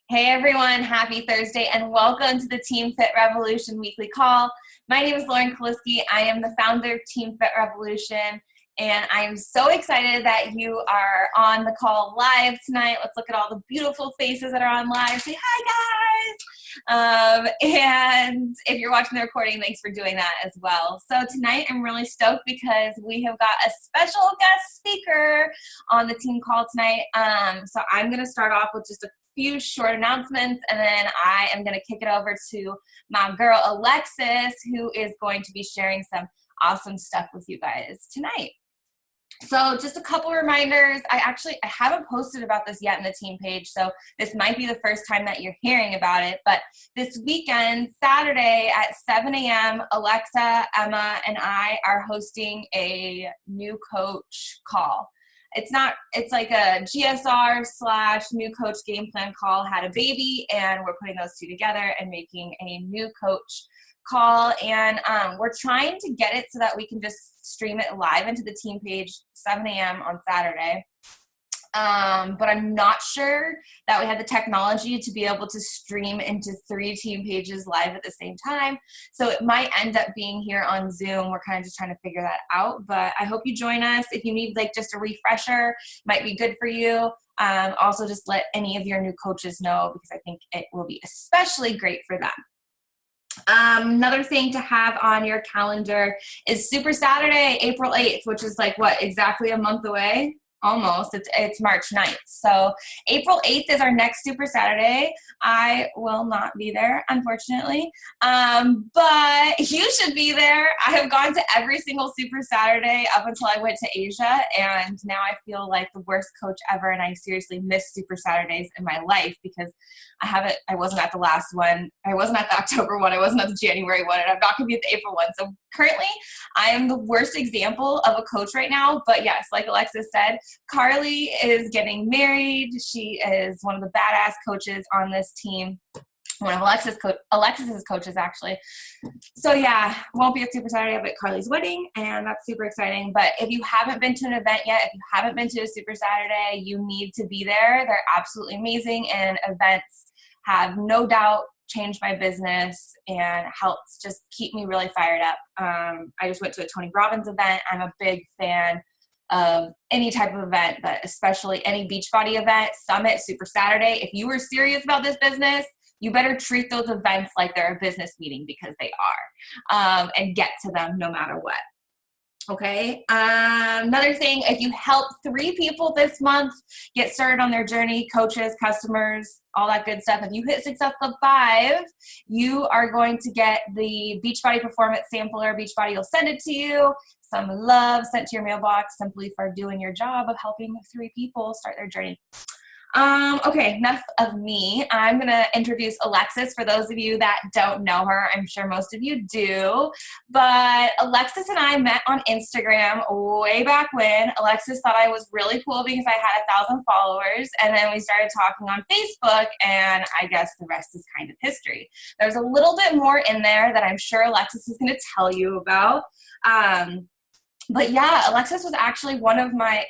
Hey everyone, happy Thursday and welcome to the Team Fit Revolution weekly call. My name is Lauren Kaliski. I am the founder of Team Fit Revolution and I am so excited that you are on the call live tonight. Let's look at all the beautiful faces that are on live. Say hi guys! And if you're watching the recording, thanks for doing that as well. So tonight I'm really stoked because we have got a special guest speaker on the team call tonight. So I'm going to start off with just a few short announcements, and then I am going to kick it over to my girl Alexis, who is going to be sharing some awesome stuff with you guys tonight. So just a couple reminders. I haven't posted about this yet in the team page, so this might be the first time that you're hearing about it, but this weekend, Saturday at 7 a.m., Alexa, Emma, and I are hosting a new coach call. It's like a GSR / new coach game plan call, had a baby, and we're putting those two together and making a new coach call. And we're trying to get it so that we can just stream it live into the team page 7 a.m. on Saturday. But I'm not sure that we have the technology to be able to stream into 3 team pages live at the same time. So it might end up being here on Zoom. We're kind of just trying to figure that out, but I hope you join us. If you need like just a refresher, might be good for you. Also just let any of your new coaches know because I think it will be especially great for them. Another thing to have on your calendar is Super Saturday, April 8th, which is like exactly a month away? Almost. It's March 9th. So April 8th is our next Super Saturday. I will not be there, unfortunately. But you should be there. I have gone to every single Super Saturday up until I went to Asia, and now I feel like the worst coach ever, and I seriously miss Super Saturdays in my life because I wasn't at the last one. I wasn't at the October one. I wasn't at the January one, and I'm not going to be at the April one. So currently, I am the worst example of a coach right now. But yes, like Alexis said, Carly is getting married. She is one of the badass coaches on this team. One of Alexis's coaches, actually. So yeah, won't be a Super Saturday, but Carly's wedding, and that's super exciting. But if you haven't been to an event yet, if you haven't been to a Super Saturday, you need to be there. They're absolutely amazing, and events have no doubt changed my business and helped just keep me really fired up. I just went to a Tony Robbins event. I'm a big fan of any type of event, but especially any Beachbody event, Summit, Super Saturday. If you are serious about this business, you better treat those events like they're a business meeting because they are, and get to them no matter what. Okay. Another thing, if you help 3 people this month get started on their journey, coaches, customers, all that good stuff. If you hit Success Club 5, you are going to get the Beachbody Performance Sampler. Beachbody will send it to you. Some love sent to your mailbox simply for doing your job of helping 3 people start their journey. Okay, enough of me. I'm going to introduce Alexis for those of you that don't know her. I'm sure most of you do. But Alexis and I met on Instagram way back when. Alexis thought I was really cool because I had 1,000 followers. And then we started talking on Facebook, and I guess the rest is kind of history. There's a little bit more in there that I'm sure Alexis is going to tell you about. But yeah, Alexis was actually one of my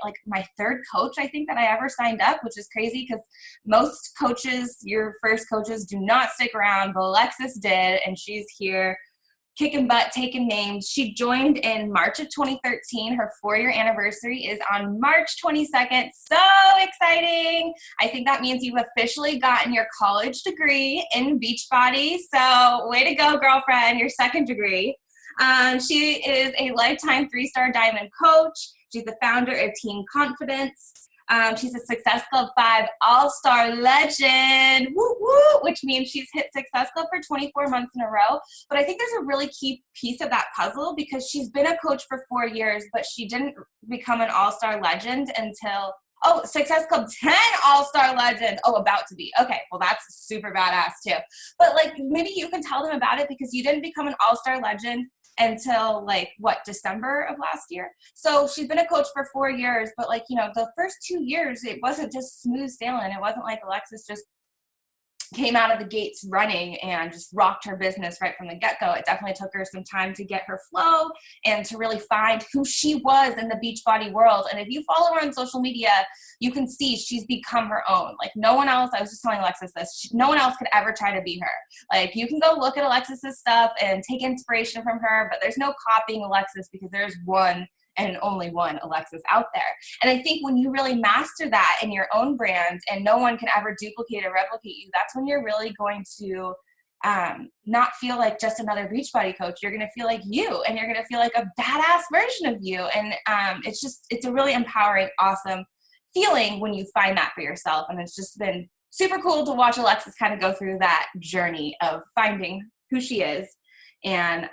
3rd coach, I think, that I ever signed up, which is crazy because most coaches, your first coaches, do not stick around, but Alexis did, and she's here kicking butt, taking names. She joined in March of 2013. Her 4-year anniversary is on March 22nd. So exciting. I think that means you've officially gotten your college degree in Beachbody. So way to go, girlfriend, your 2nd degree. She is a lifetime 3-star diamond coach. She's the founder of Team Confidence. She's a Success Club 5 All-Star legend, woo woo, which means she's hit Success Club for 24 months in a row. But I think there's a really key piece of that puzzle because she's been a coach for 4 years, but she didn't become an All-Star legend until Success Club 10 All-Star legend. About to be. Okay, well, that's super badass too. But maybe you can tell them about it because you didn't become an All-Star legend until December of last year. So she's been a coach for 4 years, but the first 2 years, it wasn't just smooth sailing. It wasn't like Alexis just came out of the gates running and just rocked her business right from the get-go. It definitely took her some time to get her flow and to really find who she was in the Beachbody world. And if you follow her on social media, you can see she's become her own. Like no one else, I was just telling Alexis this, no one else could ever try to be her. Like you can go look at Alexis's stuff and take inspiration from her, but there's no copying Alexis because there's one and only one Alexis out there. And I think when you really master that in your own brand and no one can ever duplicate or replicate you, that's when you're really going to not feel like just another Beachbody coach. You're going to feel like you, and you're going to feel like a badass version of you. And it's a really empowering, awesome feeling when you find that for yourself. And it's just been super cool to watch Alexis kind of go through that journey of finding who she is and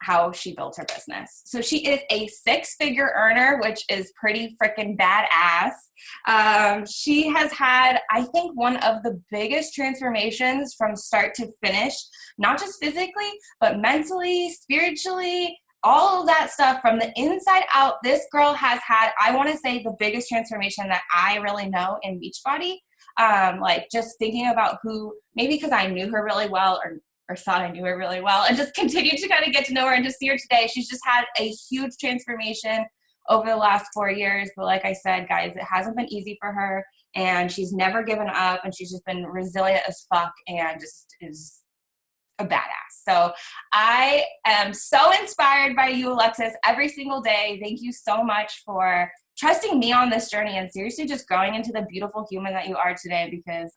how she built her business. So she is a 6-figure earner, which is pretty freaking badass. She has had, I think, one of the biggest transformations from start to finish, not just physically, but mentally, spiritually, all of that stuff from the inside out. This girl has had, I want to say, the biggest transformation that I really know in Beachbody. Like just thinking about who, maybe because I knew her really well or thought I knew her really well, and just continued to kind of get to know her and to see her today. She's just had a huge transformation over the last 4 years. But like I said, guys, it hasn't been easy for her, and she's never given up, and she's just been resilient as fuck and just is a badass. So I am so inspired by you, Alexis, every single day. Thank you so much for trusting me on this journey and seriously just growing into the beautiful human that you are today, because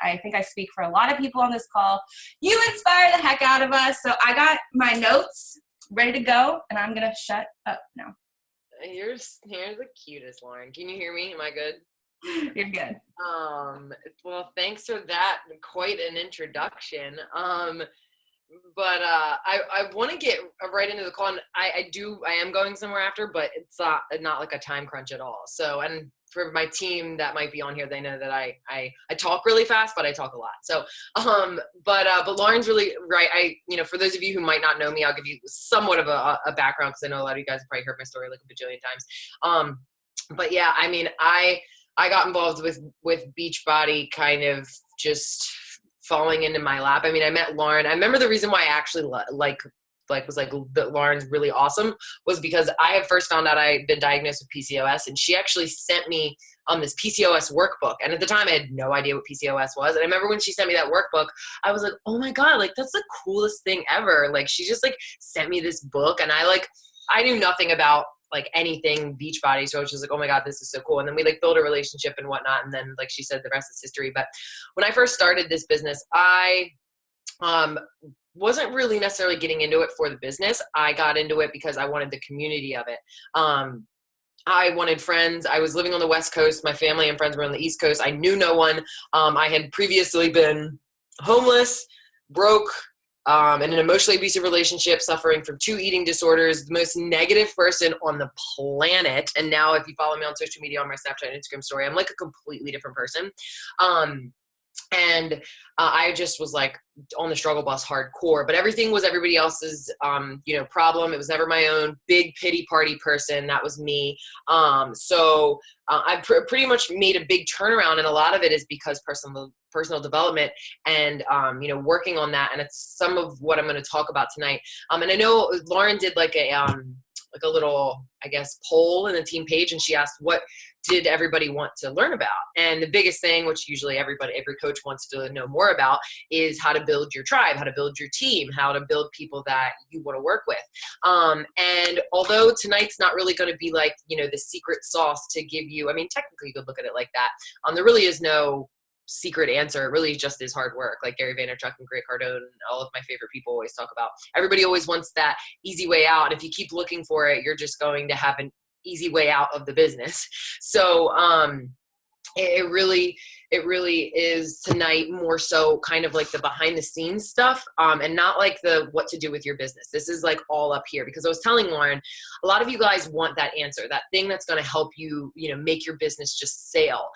I think I speak for a lot of people on this call. You inspire the heck out of us. So I got my notes ready to go, and I'm going to shut up now. You're the cutest, Lauren. Can you hear me? Am I good? You're good. Well, thanks for that. Quite an introduction. But I want to get right into the call, and I am going somewhere after, but it's not like a time crunch at all. So, and for my team that might be on here, they know that I talk really fast, but I talk a lot. So, but Lauren's really right. For those of you who might not know me, I'll give you somewhat of a background, because I know a lot of you guys have probably heard my story like a bajillion times. But yeah, I mean, I got involved with Beachbody kind of just falling into my lap. I mean, I met Lauren. I remember the reason why I actually was like that Lauren's really awesome was because I had first found out I had been diagnosed with PCOS, and she actually sent me this PCOS workbook. And at the time I had no idea what PCOS was. And I remember when she sent me that workbook, I was like, oh my God, like that's the coolest thing ever. Like she just like sent me this book, and I knew nothing about like anything Beachbody. So I was just like, oh my God, this is so cool. And then we like built a relationship and whatnot. And then like she said, the rest is history. But when I first started this business, I wasn't really necessarily getting into it for the business. I got into it because I wanted the community of it. I wanted friends. I was living on the West Coast. My family and friends were on the East Coast. I knew no one. I had previously been homeless, broke, in an emotionally abusive relationship, suffering from 2 eating disorders, the most negative person on the planet. And now if you follow me on social media, on my Snapchat and Instagram story, I'm like a completely different person. And I just was like on the struggle bus hardcore, but everything was everybody else's, problem. It was never my own. Big pity party person. That was me. So I pretty much made a big turnaround, and a lot of it is because personal development and, working on that. And it's some of what I'm going to talk about tonight. And I know Lauren did like a little, I guess, poll in the team page, and she asked, what did everybody want to learn about? And the biggest thing, which usually every coach wants to know more about, is how to build your tribe, how to build your team, how to build people that you want to work with. And although tonight's not really going to be like, the secret sauce to give you, I mean, technically you could look at it like that. There really is no secret answer. It really just is hard work. Like Gary Vaynerchuk and Grant Cardone and all of my favorite people always talk about. Everybody always wants that easy way out. And if you keep looking for it, you're just going to have an easy way out of the business. So it really is tonight more so kind of like the behind the scenes stuff, and not like the what to do with your business. This is like all up here, because I was telling Lauren, a lot of you guys want that answer, that thing that's going to help you, make your business just sail.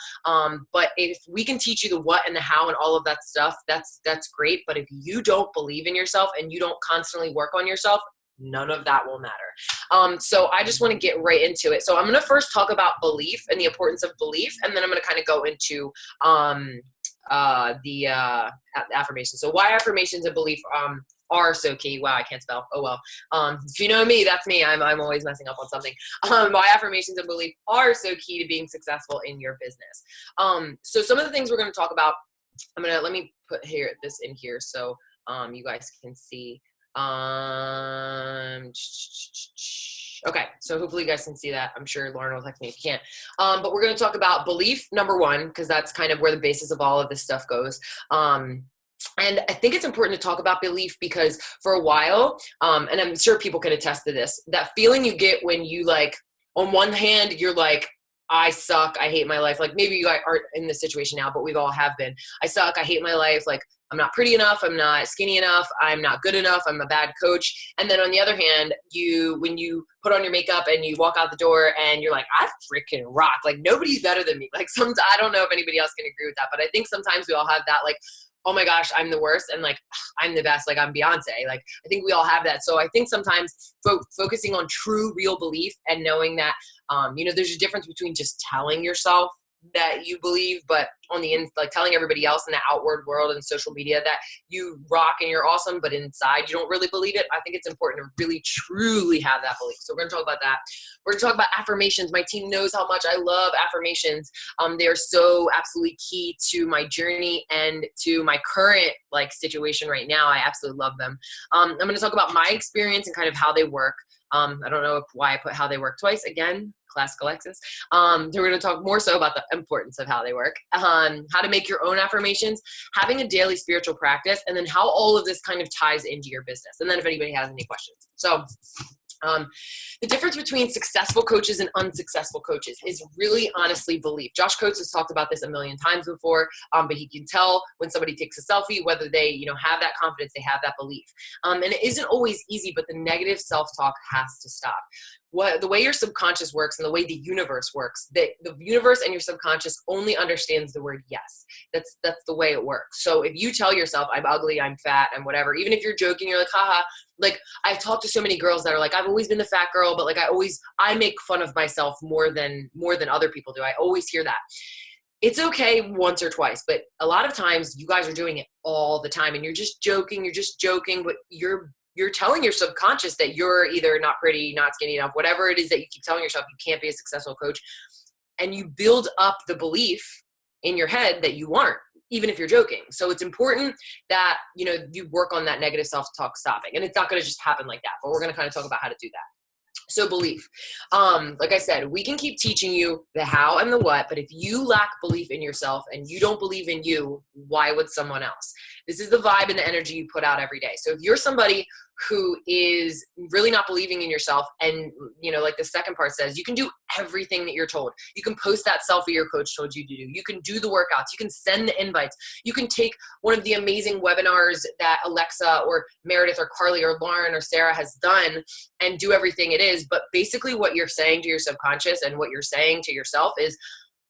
But if we can teach you the what and the how and all of that stuff, that's great. But if you don't believe in yourself and you don't constantly work on yourself, none of that will matter. So I just want to get right into it. So I'm going to first talk about belief and the importance of belief, and then I'm going to kind of go into affirmations. So why affirmations and belief are so key. Wow, I can't spell. Oh well. If you know me, that's me. I'm always messing up on something. Why affirmations and belief are so key to being successful in your business. So some of the things we're going to talk about, let me put this in here so you guys can see. Okay, so hopefully you guys can see that. I'm sure Lauren will text me if you can't. But we're going to talk about belief, number one, because that's kind of where the basis of all of this stuff goes. And I think it's important to talk about belief because for a while, and I'm sure people can attest to this, that feeling you get when you like, on one hand, you're like, I suck, I hate my life. Like maybe you guys aren't in this situation now, but we've all have been. I suck, I hate my life. Like I'm not pretty enough, I'm not skinny enough, I'm not good enough, I'm a bad coach. And then on the other hand, when you put on your makeup and you walk out the door and you're like, I freaking rock. Like nobody's better than me. Like I don't know if anybody else can agree with that, but I think sometimes we all have that like, oh my gosh, I'm the worst. And like, I'm the best. Like I'm Beyonce. Like I think we all have that. So I think sometimes focusing on true, real belief and knowing that, there's a difference between just telling yourself that you believe, but on the like telling everybody else in the outward world and social media that you rock and you're awesome, but inside you don't really believe it. I think it's important to really truly have that belief. So we're going to talk about that. We're going to talk about affirmations. My team knows how much I love affirmations. They're so absolutely key to my journey and to my current like situation right now. I absolutely love them. I'm going to talk about my experience and kind of how they work. I don't know why I put how they work twice. Again, classic Alexis. We're going to talk more so about the importance of how they work, how to make your own affirmations, having a daily spiritual practice, and then how all of this kind of ties into your business. And then if anybody has any questions. So the difference between successful coaches and unsuccessful coaches is really honestly belief. Josh Coates has talked about this a million times before, but he can tell when somebody takes a selfie, whether they, have that confidence, they have that belief. And it isn't always easy, but the negative self-talk has to stop. The way your subconscious works and the way the universe works, the universe and your subconscious only understands the word yes. That's the way it works. So if you tell yourself, I'm ugly, I'm fat, I'm whatever, even if you're joking, you're like, haha, like I've talked to so many girls that are like, I've always been the fat girl, but like I make fun of myself more than other people do. I always hear that. It's okay once or twice, but a lot of times you guys are doing it all the time and you're just joking, but you're telling your subconscious that you're either not pretty, not skinny enough, whatever it is that you keep telling yourself, you can't be a successful coach. And you build up the belief in your head that you aren't, even if you're joking. So it's important that, you work on that negative self-talk stopping. And it's not going to just happen like that, but we're going to kind of talk about how to do that. So belief, like I said, we can keep teaching you the how and the what, but if you lack belief in yourself and you don't believe in you, why would someone else? This is the vibe and the energy you put out every day. So if you're somebody who is really not believing in yourself and, like the second part says, you can do everything that you're told. You can post that selfie your coach told you to do. You can do the workouts. You can send the invites. You can take one of the amazing webinars that Alexa or Meredith or Carly or Lauren or Sarah has done and do everything it is. But basically what you're saying to your subconscious and what you're saying to yourself is,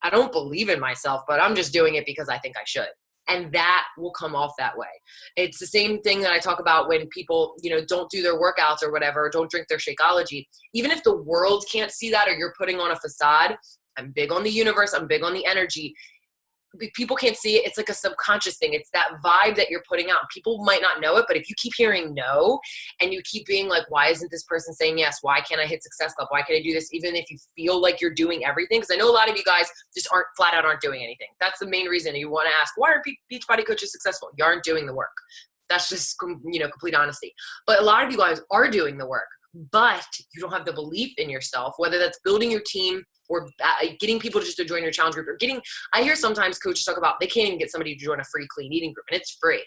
I don't believe in myself, but I'm just doing it because I think I should. And that will come off that way. It's the same thing that I talk about when people, don't do their workouts or whatever, or don't drink their Shakeology. Even if the world can't see that or you're putting on a facade, I'm big on the universe, I'm big on the energy. People can't see it. It's like a subconscious thing. It's that vibe that you're putting out. People might not know it, but if you keep hearing no and you keep being like, why isn't this person saying yes? Why can't I hit Success Club? Why can't I do this? Even if you feel like you're doing everything, because I know a lot of you guys just aren't doing anything. That's the main reason you want to ask, why are Beachbody coaches successful? You aren't doing the work. That's just, complete honesty. But a lot of you guys are doing the work, but you don't have the belief in yourself, whether that's building your team or getting people just to join your challenge group, or I hear sometimes coaches talk about they can't even get somebody to join a free clean eating group, and it's free.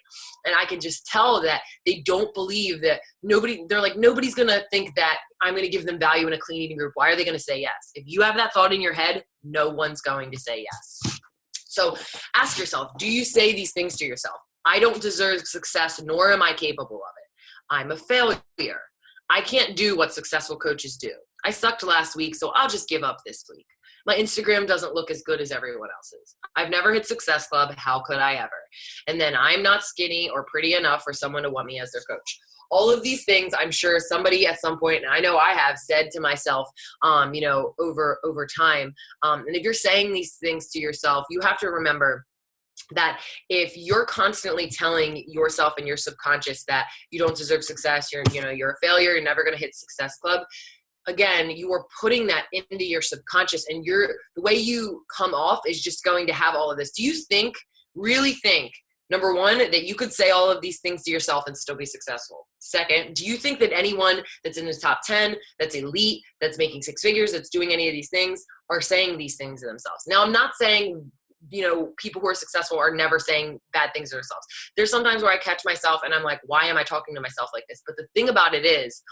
And I can just tell that they don't believe that they're like, nobody's going to think that I'm going to give them value in a clean eating group. Why are they going to say yes? If you have that thought in your head, no one's going to say yes. So ask yourself, do you say these things to yourself? I don't deserve success, nor am I capable of it. I'm a failure. I can't do what successful coaches do. I sucked last week, so I'll just give up this week. My Instagram doesn't look as good as everyone else's. I've never hit Success Club. How could I ever? And then I'm not skinny or pretty enough for someone to want me as their coach. All of these things, I'm sure somebody at some point, and I know I have said to myself, over time. And if you're saying these things to yourself, you have to remember that if you're constantly telling yourself and your subconscious that you don't deserve success, you're a failure, you're never going to hit success club, again, you are putting that into your subconscious, and the way you come off is just going to have all of this. Do you really think, number one, that you could say all of these things to yourself and still be successful? Second, do you think that anyone that's in the top 10, that's elite, that's making six figures, that's doing any of these things, are saying these things to themselves? Now, I'm not saying people who are successful are never saying bad things to themselves. There's sometimes where I catch myself and I'm like, why am I talking to myself like this? But the thing about it is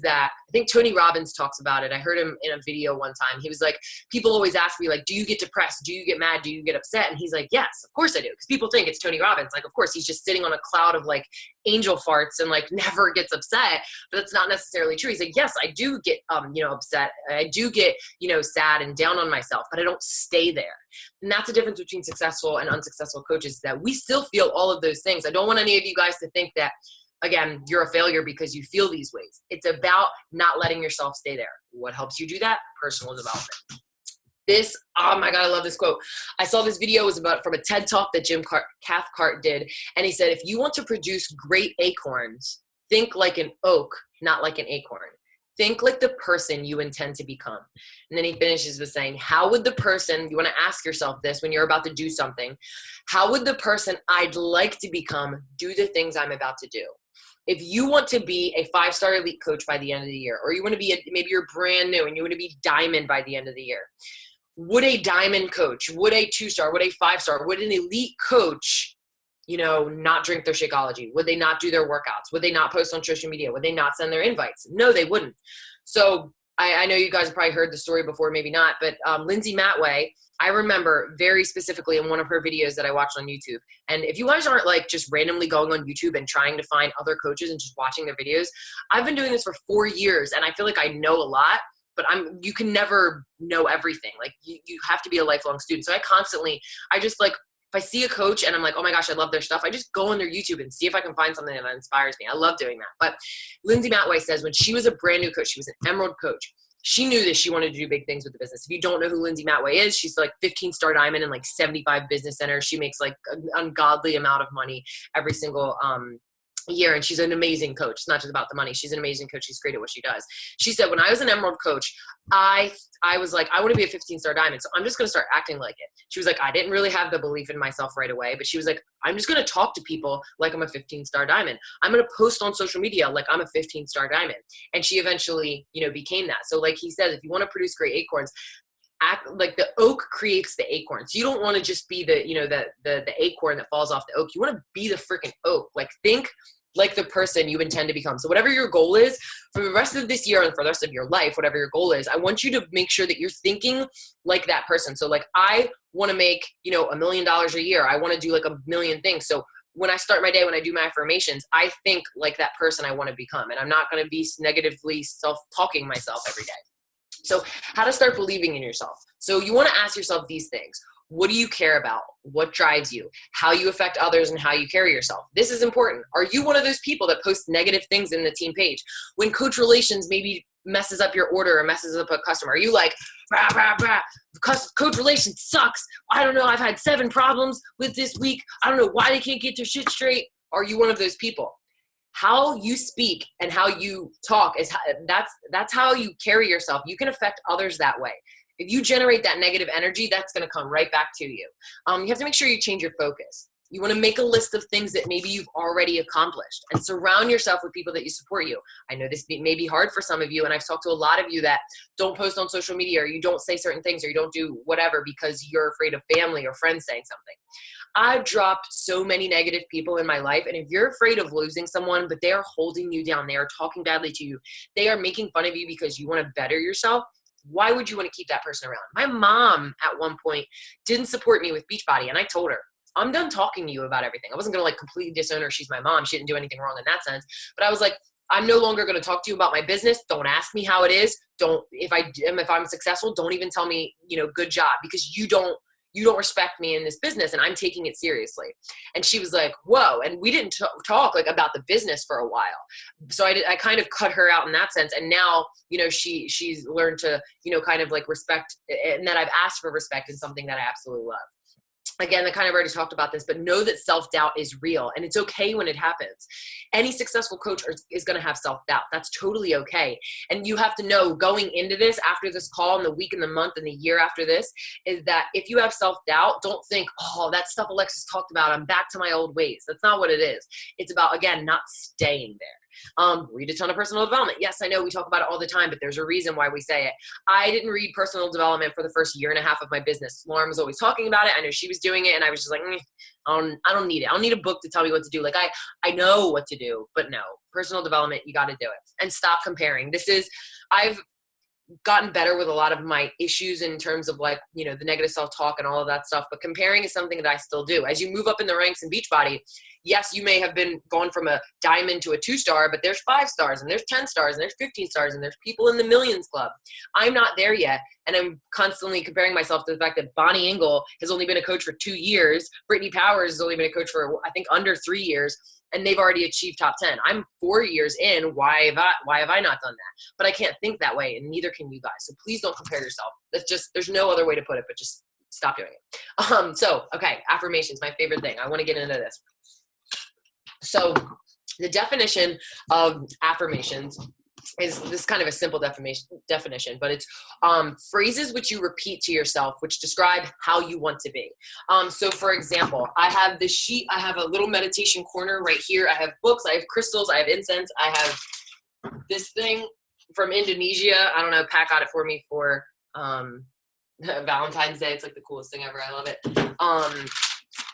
that I think Tony Robbins talks about it. I heard him in a video one time. He was like, people always ask me, like, do you get depressed? Do you get mad? Do you get upset? And he's like, yes, of course I do. Because people think it's Tony Robbins. Like, of course, he's just sitting on a cloud of like angel farts and like never gets upset. But that's not necessarily true. He's like, yes, I do get, upset. I do get, sad and down on myself, but I don't stay there. And that's the difference between successful and unsuccessful coaches, that we still feel all of those things. I don't want any of you guys to think that, again, you're a failure because you feel these ways. It's about not letting yourself stay there. What helps you do that? Personal development. Oh my God, I love this quote. I saw this video, it was from a TED Talk that Jim Cathcart did. And he said, if you want to produce great acorns, think like an oak, not like an acorn. Think like the person you intend to become. And then he finishes with saying, how would the person, you want to ask yourself this when you're about to do something, how would the person I'd like to become do the things I'm about to do? If you want to be a 5-star elite coach by the end of the year, or you want to be, maybe you're brand new and you want to be diamond by the end of the year, would a diamond coach, would a 2-star, would a 5-star, would an elite coach, not drink their Shakeology? Would they not do their workouts? Would they not post on social media? Would they not send their invites? No, they wouldn't. So I know you guys have probably heard the story before, maybe not, but Lindsay Matway, I remember very specifically in one of her videos that I watched on YouTube. And if you guys aren't like just randomly going on YouTube and trying to find other coaches and just watching their videos, I've been doing this for 4 years and I feel like I know a lot, but you can never know everything. Like you have to be a lifelong student. So I just like, if I see a coach and I'm like, oh my gosh, I love their stuff, I just go on their YouTube and see if I can find something that inspires me. I love doing that. But Lindsay Matway says when she was a brand new coach, she was an emerald coach, she knew that she wanted to do big things with the business. If you don't know who Lindsay Matway is, she's like 15-star diamond in like 75 business centers. She makes like an ungodly amount of money every single year. And she's an amazing coach. It's not just about the money. She's an amazing coach. She's great at what she does. She said, when I was an emerald coach, I was like, I want to be a 15-star diamond. So I'm just going to start acting like it. She was like, I didn't really have the belief in myself right away, but she was like, I'm just going to talk to people like I'm a 15-star diamond. I'm going to post on social media like I'm a 15-star diamond. And she eventually, became that. So like he says, if you want to produce great acorns, act like the oak creates the acorn. So you don't want to just be the acorn that falls off the oak. You want to be the freaking oak. Like think like the person you intend to become. So whatever your goal is for the rest of this year and for the rest of your life, whatever your goal is, I want you to make sure that you're thinking like that person. So like I want to make, $1 million a year. I want to do like a million things. So when I start my day, when I do my affirmations, I think like that person I want to become. And I'm not going to be negatively self-talking myself every day. So how to start believing in yourself. So you want to ask yourself these things. What do you care about? What drives you? How you affect others and how you carry yourself. This is important. Are you one of those people that posts negative things in the team page? When coach relations maybe messes up your order or messes up a customer, are you like, rah, rah, rah, coach relations sucks. I don't know. I've had 7 problems with this week. I don't know why they can't get their shit straight. Are you one of those people? How you speak and how you talk that's how you carry yourself. You can affect others that way. If you generate that negative energy, that's going to come right back to you. You have to make sure you change your focus. You want to make a list of things that maybe you've already accomplished and surround yourself with people that you support you. I know this may be hard for some of you, and I've talked to a lot of you that don't post on social media, or you don't say certain things, or you don't do whatever because you're afraid of family or friends saying something. I've dropped so many negative people in my life, and if you're afraid of losing someone, but they are holding you down, they are talking badly to you, they are making fun of you because you want to better yourself, why would you want to keep that person around? My mom at one point didn't support me with Beachbody, and I told her, I'm done talking to you about everything. I wasn't going to like completely disown her. She's my mom. She didn't do anything wrong in that sense. But I was like, I'm no longer going to talk to you about my business. Don't ask me how it is. If I'm successful, don't even tell me, good job, because you don't respect me in this business, and I'm taking it seriously. And she was like, whoa. And we didn't talk like about the business for a while. So I kind of cut her out in that sense. And now, she's learned to, kind of like respect, and that I've asked for respect in something that I absolutely love. Again, I kind of already talked about this, but know that self-doubt is real and it's okay when it happens. Any successful coach is going to have self-doubt. That's totally okay. And you have to know going into this, after this call, and the week and the month and the year after this, is that if you have self-doubt, don't think, oh, that stuff Alexis talked about, I'm back to my old ways. That's not what it is. It's about, again, not staying there. Read a ton of personal development. Yes, I know we talk about it all the time, but there's a reason why we say it. I didn't read personal development for the first year and a half of my business. Lauren was always talking about it. I know she was doing it, and I was just like, I don't need it. I don't need a book to tell me what to do. Like I know what to do, but no, personal development, you got to do it. And stop comparing. I've gotten better with a lot of my issues in terms of like, you know, the negative self-talk and all of that stuff, but comparing is something that I still do. As you move up in the ranks in Beachbody, yes, you may have been gone from a diamond to a 2-star, but there's 5 stars and there's 10 stars and there's 15 stars and there's people in the millions club. I'm not there yet. And I'm constantly comparing myself to the fact that Bonnie Engel has only been a coach for 2 years. Brittany Powers has only been a coach for, I think, under 3 years. And they've already achieved top 10. I'm 4 years in. Why have I not done that? But I can't think that way, and neither can you guys. So please don't compare yourself. There's no other way to put it, but just stop doing it. So, okay, affirmations, my favorite thing. I want to get into this. So the definition of affirmations is this kind of a simple definition, but it's phrases which you repeat to yourself, which describe how you want to be. So for example, I have this sheet, I have a little meditation corner right here. I have books, I have crystals, I have incense, I have this thing from Indonesia. I don't know, Pat got it for me for Valentine's Day. It's like the coolest thing ever. I love it.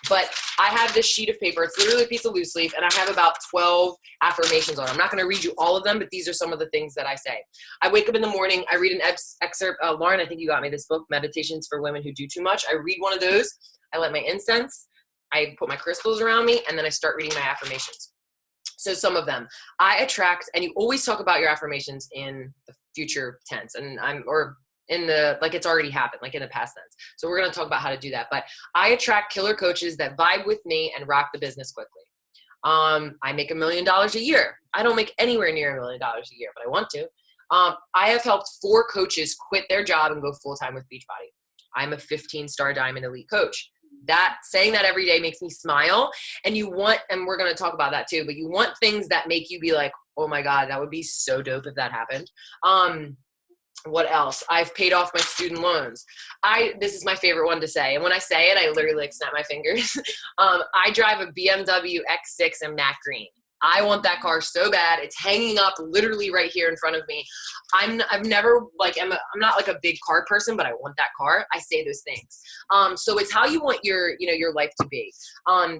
But I have this sheet of paper. It's literally a piece of loose leaf, and I have about 12 affirmations on it. I'm not going to read you all of them, but these are some of the things that I say. I wake up in the morning. I read an excerpt. Lauren, I think you got me this book, Meditations for Women Who Do Too Much. I read one of those. I light my incense. I put my crystals around me, and then I start reading my affirmations. So some of them. I attract, and you always talk about your affirmations in the future tense, and in the, like it's already happened, like in the past tense. So we're going to talk about how to do that. But I attract killer coaches that vibe with me and rock the business quickly. I make $1 million a year. I don't make anywhere near $1 million a year, but I want to. I have helped 4 coaches quit their job and go full-time with Beachbody. I'm a 15-star diamond elite coach. Saying that every day makes me smile. And we're going to talk about that too, but you want things that make you be like, oh my God, that would be so dope if that happened. What else? I've paid off my student loans. This is my favorite one to say. And when I say it, I literally like snap my fingers. I drive a BMW X6 in matte green. I want that car so bad. It's hanging up literally right here in front of me. I'm not like a big car person, but I want that car. I say those things. So it's how you want your life to be.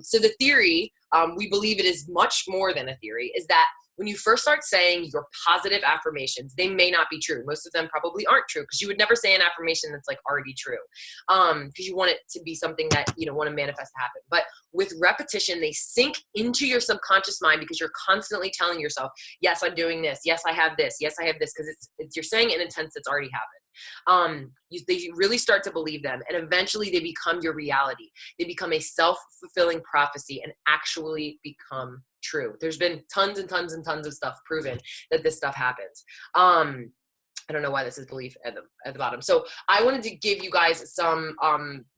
So the theory, we believe it is much more than a theory, is that when you first start saying your positive affirmations, they may not be true. Most of them probably aren't true, because you would never say an affirmation that's like already true, because you want it to be something that you want to manifest to happen. But with repetition, they sink into your subconscious mind, because you're constantly telling yourself, yes, I'm doing this. Yes, I have this. Yes, I have this, because you're saying it in a tense that's already happened. They really start to believe them, and eventually they become your reality. They become a self-fulfilling prophecy and actually become true. There's been tons and tons and tons of stuff proven that this stuff happens. I don't know why this is belief at the bottom. So I wanted to give you guys some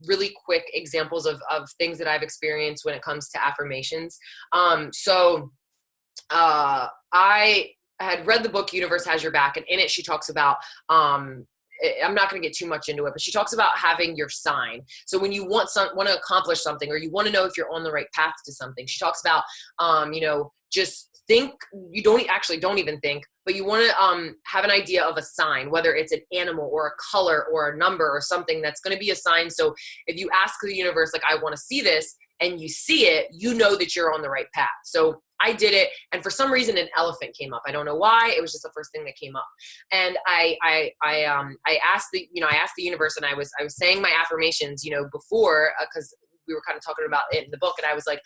really quick examples of things that I've experienced when it comes to affirmations. I had read the book Universe Has Your Back, and in it she talks about I'm not going to get too much into it, but she talks about having your sign. So when you want to accomplish something, or you want to know if you're on the right path to something, she talks about, just think, don't even think, but you want to have an idea of a sign, whether it's an animal or a color or a number or something that's going to be a sign. So if you ask the universe, like, I want to see this, and you see it, you know that you're on the right path. So I did it, and for some reason an elephant came up. I don't know why. It was just the first thing that came up. And I asked the universe, and I was saying my affirmations, before, because we were kind of talking about it in the book, and I was like,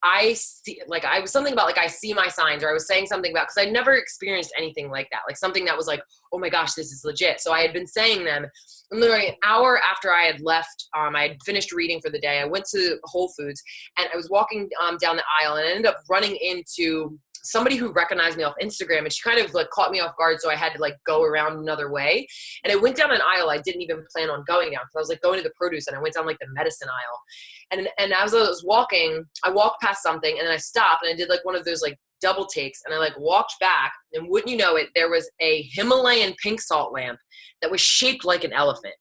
I see, like, I was something about, like, I see my signs, or I was saying something about, because I'd never experienced anything like that, like something that was like, oh my gosh, this is legit. So I had been saying them, and literally an hour after I had left, I had finished reading for the day, I went to Whole Foods, and I was walking down the aisle, and I ended up running into somebody who recognized me off Instagram, and she kind of like caught me off guard. So I had to like go around another way. And I went down an aisle I didn't even plan on going down. So I was like going to the produce, and I went down like the medicine aisle. And as I was walking, I walked past something, and then I stopped, and I did like one of those like double takes, and I like walked back, and wouldn't you know it, there was a Himalayan pink salt lamp that was shaped like an elephant.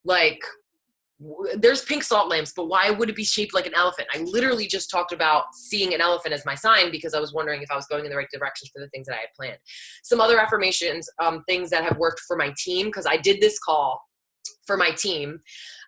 Like, there's pink salt lamps, but why would it be shaped like an elephant? I literally just talked about seeing an elephant as my sign because I was wondering if I was going in the right direction for the things that I had planned. Some other affirmations, things that have worked for my team, because I did this call for my team.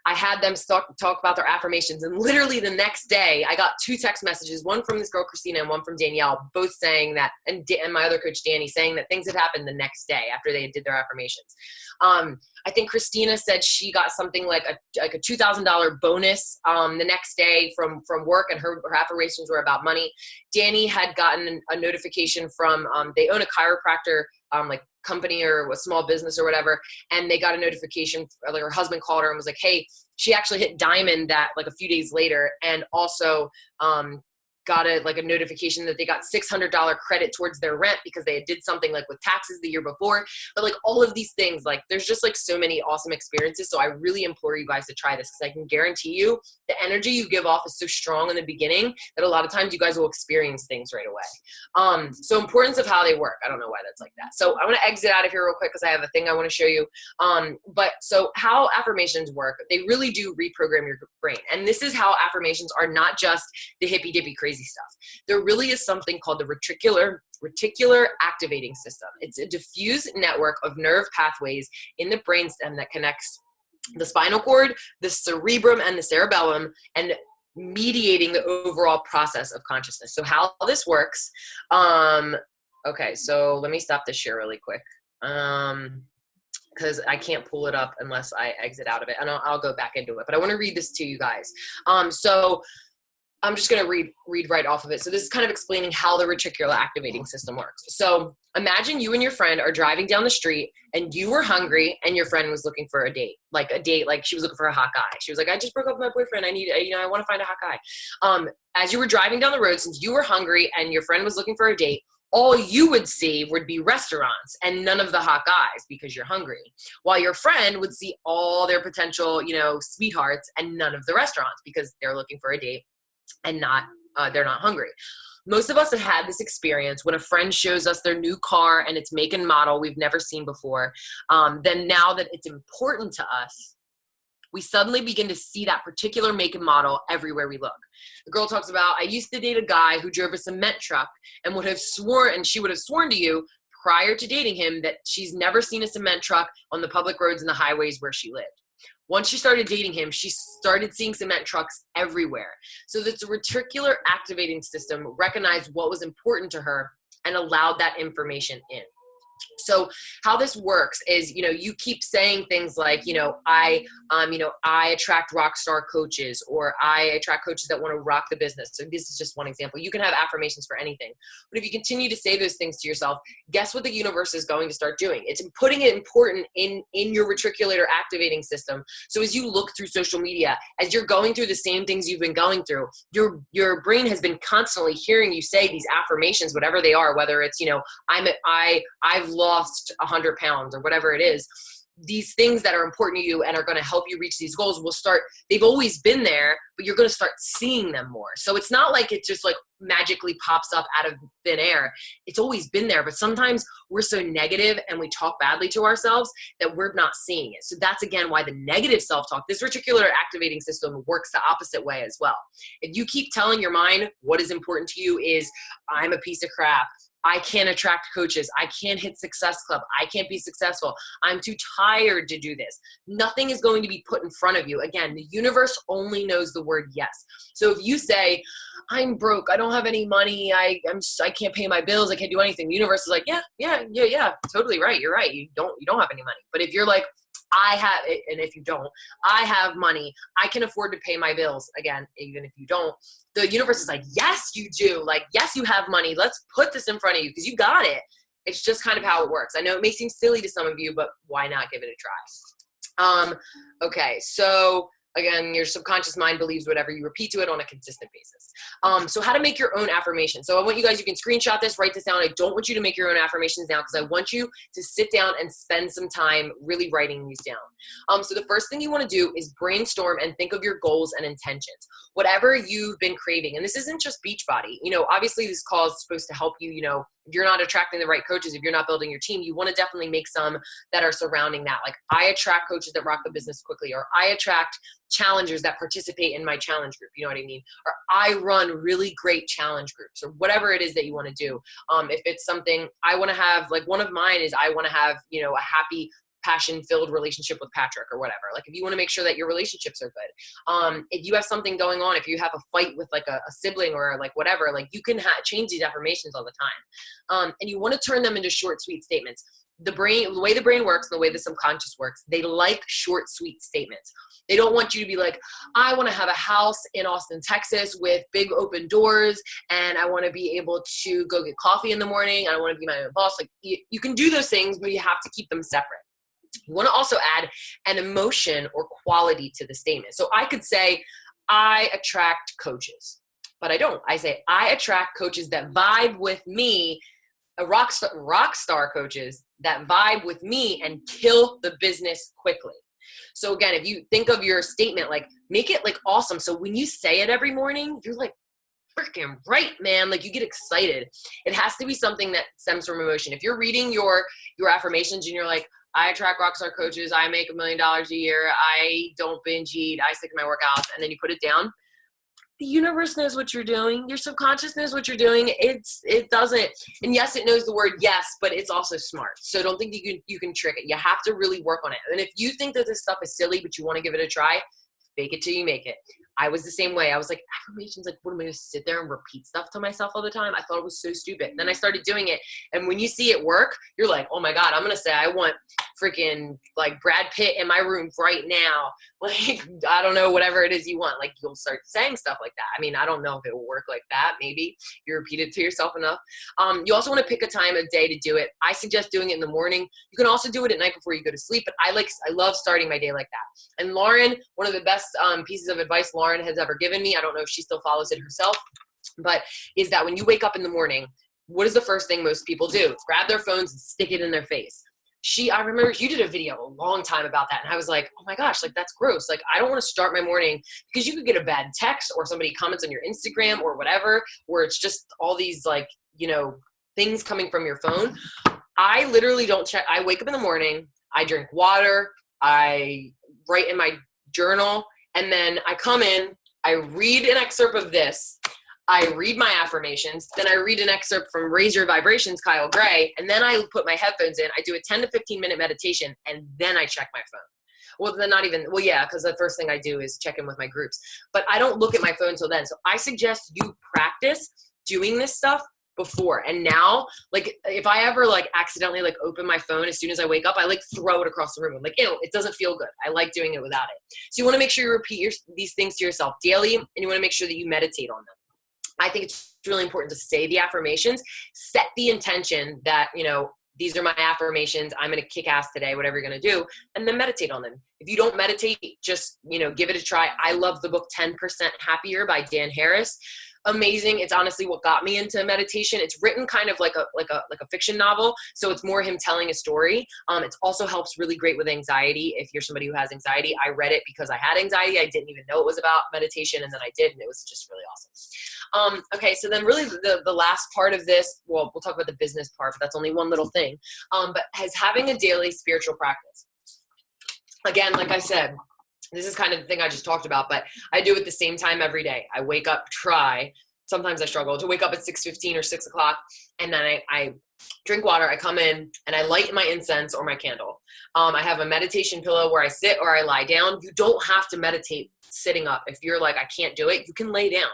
I had them talk about their affirmations, and literally the next day I got 2 text messages, one from this girl Christina and one from Danielle, both saying that, and my other coach Danny, saying that things had happened the next day after they did their affirmations. I think Christina said she got something like a $2,000 bonus the next day from work, and her affirmations were about money. Danny had gotten a notification from they own a chiropractor like company or a small business or whatever, and they got a notification, like her husband called her and was like, hey, she actually hit diamond that like a few days later, and also got a notification that they got $600 credit towards their rent because they did something like with taxes the year before. But like all of these things, like there's just like so many awesome experiences. So I really implore you guys to try this, because I can guarantee you the energy you give off is so strong in the beginning that a lot of times you guys will experience things right away. So importance of how they work. I don't know why that's like that. So I want to exit out of here real quick because I have a thing I want to show you. But so how affirmations work, they really do reprogram your brain. And this is how affirmations are not just the hippy dippy crazy stuff. There really is something called the reticular activating system. It's a diffuse network of nerve pathways in the brainstem that connects the spinal cord, the cerebrum, and the cerebellum, and mediating the overall process of consciousness. So how this works, okay, so let me stop this share really quick. Because I can't pull it up unless I exit out of it, and I'll go back into it. But I want to read this to you guys. So I'm just going to read right off of it. So this is kind of explaining how the reticular activating system works. So imagine you and your friend are driving down the street, and you were hungry, and your friend was looking for a date, like she was looking for a hot guy. She was like, I just broke up with my boyfriend. I want to find a hot guy. As you were driving down the road, since you were hungry and your friend was looking for a date, all you would see would be restaurants and none of the hot guys because you're hungry. While your friend would see all their potential, sweethearts and none of the restaurants because they're looking for a date and they're not hungry. Most of us have had this experience when a friend shows us their new car and its make and model we've never seen before. Then now that it's important to us, we suddenly begin to see that particular make and model everywhere we look. The girl talks about, I used to date a guy who drove a cement truck and she would have sworn to you prior to dating him that she's never seen a cement truck on the public roads and the highways where she lived. Once she started dating him, she started seeing cement trucks everywhere. So the reticular activating system recognized what was important to her and allowed that information in. So how this works is, you keep saying things like, I attract rock star coaches, or I attract coaches that want to rock the business. So this is just one example. You can have affirmations for anything. But if you continue to say those things to yourself, guess what the universe is going to start doing? It's putting it important in your reticular activating system. So as you look through social media, as you're going through the same things you've been going through, your brain has been constantly hearing you say these affirmations, whatever they are, whether it's, I've lost 100 pounds or whatever it is. These things that are important to you and are going to help you reach these goals they've always been there, but you're going to start seeing them more. So it's not like it just like magically pops up out of thin air. It's always been there, but sometimes we're so negative and we talk badly to ourselves that we're not seeing it. So that's again why the negative self-talk, this reticular activating system, works the opposite way as well. If you keep telling your mind what is important to you is, I'm a piece of crap, I can't attract coaches, I can't hit Success Club, I can't be successful, I'm too tired to do this, nothing is going to be put in front of you. Again, the universe only knows the word yes. So if you say, I'm broke, I don't have any money, I can't pay my bills, I can't do anything, the universe is like, yeah, totally right, you're right, you don't have any money. But if you're like, I have, and if you don't, I have money, I can afford to pay my bills, again, even if you don't, the universe is like, yes, you do, like, yes, you have money, let's put this in front of you because you got it. It's just kind of how it works. I know it may seem silly to some of you, but why not give it a try? Okay, so again, your subconscious mind believes whatever you repeat to it on a consistent basis. So how to make your own affirmations. So I want you guys, you can screenshot this, write this down. I don't want you to make your own affirmations now, because I want you to sit down and spend some time really writing these down. So the first thing you want to do is brainstorm and think of your goals and intentions. Whatever you've been craving, and this isn't just Beachbody. Obviously this call is supposed to help you, if you're not attracting the right coaches, if you're not building your team, you want to definitely make some that are surrounding that. Like, I attract coaches that rock the business quickly, or I attract challengers that participate in my challenge group. You know what I mean? Or I run really great challenge groups, or whatever it is that you want to do. If it's something I want to have, like one of mine is I want to have, a happy, passion-filled relationship with Patrick or whatever. Like, if you want to make sure that your relationships are good. If you have something going on, if you have a fight with like a sibling or like whatever, like you can change these affirmations all the time. And you want to turn them into short, sweet statements. The way the brain works and the way the subconscious works, they like short, sweet statements. They don't want you to be like, I want to have a house in Austin, Texas with big open doors, and I want to be able to go get coffee in the morning, and I want to be my own boss. Like, you can do those things, but you have to keep them separate. You want to also add an emotion or quality to the statement. So I could say, I attract coaches, but I don't. I say, I attract coaches that vibe with me, rock star coaches that vibe with me and kill the business quickly. So again, if you think of your statement, like, make it like awesome. So when you say it every morning, you're like, freaking right, man. Like, you get excited. It has to be something that stems from emotion. If you're reading your affirmations and you're like, I attract rockstar coaches, I make $1 million a year, I don't binge eat, I stick to my workouts, and then you put it down, the universe knows what you're doing. Your subconscious knows what you're doing. It doesn't. And yes, it knows the word yes, but it's also smart. So don't think you can trick it. You have to really work on it. And if you think that this stuff is silly, but you want to give it a try, fake it till you make it. I was the same way. I was like, affirmations, like, what am I going to sit there and repeat stuff to myself all the time? I thought it was so stupid. Then I started doing it. And when you see it work, you're like, oh my God, I'm going to say, I want freaking like Brad Pitt in my room right now. Like, I don't know, whatever it is you want. Like, you'll start saying stuff like that. I mean, I don't know if it will work like that. Maybe you repeat it to yourself enough. You also want to pick a time of day to do it. I suggest doing it in the morning. You can also do it at night before you go to sleep, but I love starting my day like that. And Lauren, one of the best pieces of advice Lauren has ever given me, I don't know if she still follows it herself, but is that when you wake up in the morning, what is the first thing most people do? Grab their phones and stick it in their face. I remember you did a video a long time about that, and I was like, oh my gosh, like, that's gross. Like, I don't want to start my morning, because you could get a bad text, or somebody comments on your Instagram or whatever, where it's just all these like, things coming from your phone. I literally don't check. I wake up in the morning, I drink water, I write in my journal, and then I come in, I read an excerpt of this, I read my affirmations, then I read an excerpt from Raise Your Vibrations, Kyle Gray, and then I put my headphones in, I do a 10 to 15 minute meditation, and then I check my phone. Well, then yeah, because the first thing I do is check in with my groups. But I don't look at my phone till then. So I suggest you practice doing this stuff before. And now, like, if I ever like accidentally like open my phone as soon as I wake up, I like throw it across the room. I'm like, ew, it doesn't feel good. I like doing it without it. So you want to make sure you repeat these things to yourself daily, and you want to make sure that you meditate on them. I think it's really important to say the affirmations, set the intention that, these are my affirmations, I'm going to kick ass today, whatever you're going to do, and then meditate on them. If you don't meditate, just, give it a try. I love the book 10% Happier by Dan Harris. Amazing. It's honestly what got me into meditation. It's written kind of like a fiction novel, so it's more him telling a story. It also helps really great with anxiety. If you're somebody who has anxiety, I read it because I had anxiety. I didn't even know it was about meditation, and then I did, and it was just really awesome. Okay, so then really the last part of this, well, we'll talk about the business part, but that's only one little thing. But as having a daily spiritual practice. Again, like I said, this is kind of the thing I just talked about, but I do it the same time every day. I wake up, sometimes I struggle to wake up at 6:15 or 6 o'clock, and then I drink water, I come in, and I light my incense or my candle. I have a meditation pillow where I sit or I lie down. You don't have to meditate sitting up. If you're like, I can't do it, you can lay down.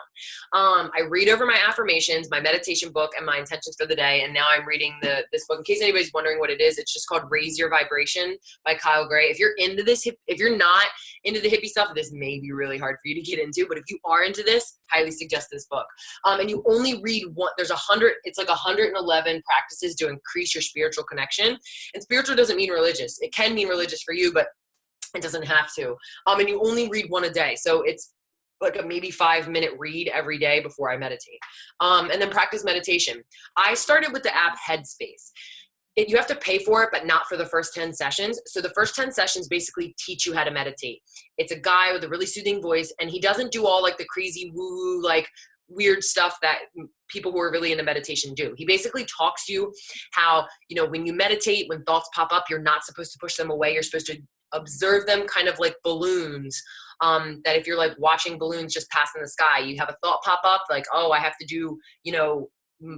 I read over my affirmations, my meditation book, and my intentions for the day. And now I'm reading this book. In case anybody's wondering what it is, it's just called Raise Your Vibration by Kyle Gray. If you're into this, if you're not into the hippie stuff, this may be really hard for you to get into. But if you are into this, highly suggest this book. And you only read one. It's like 111 practices to increase your spiritual connection. And spiritual doesn't mean religious. It can mean religious for you, but it doesn't have to. And you only read one a day. So it's like a maybe 5-minute read every day before I meditate. And then practice meditation. I started with the app Headspace. You have to pay for it, but not for the first 10 sessions. So the first 10 sessions basically teach you how to meditate. It's a guy with a really soothing voice, and he doesn't do all like the crazy woo, like weird stuff that people who are really into meditation do. He basically talks to you how, you know, when you meditate, when thoughts pop up, you're not supposed to push them away. You're supposed to observe them kind of like balloons. That if you're like watching balloons just pass in the sky, you have a thought pop up like, oh, I have to do, you know,